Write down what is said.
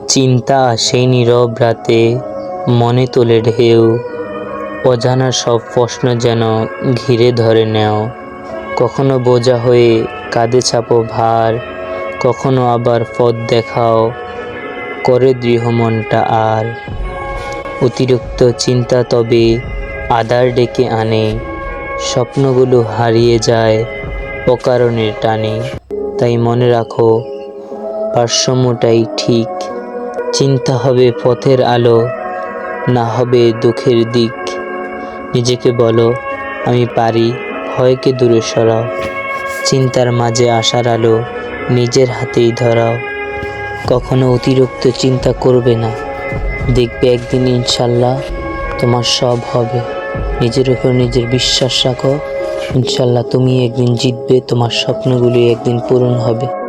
চিন্তা সেই নীরব রাতে, মনে তোলে ঢেউ, অজানা সব প্রশ্ন যেন ঘিরে ধরে নেও। কখনো বোঝা হয়ে কাঁধে চাপো ভার, কখনো আবার পথ দেখাও, করে দৃঢ় মনটা আর। অতিরিক্ত চিন্তা তবে আঁধার ডেকে আনে, স্বপ্নগুলো হারিয়ে যায় অকারণের টানে। তাই মনে রাখো, ভারসাম্যটাই ঠিক। চিন্তা হবে পথের আলো, না হবে দুঃখের দিক। নিজেকে বলো, আমি পারি, ভয়কে দূরে সরাও। চিন্তার মাঝে আশার আলো নিজের হাতেই ধরাও। কখনো অতিরিক্ত চিন্তা করবে না, দেখবে একদিন ইনশাল্লাহ তোমার সব হবে। নিজের উপর নিজের বিশ্বাস রাখো, ইনশাল্লাহ তুমি একদিন জিতবে, তোমার স্বপ্নগুলি একদিন পূরণ হবে।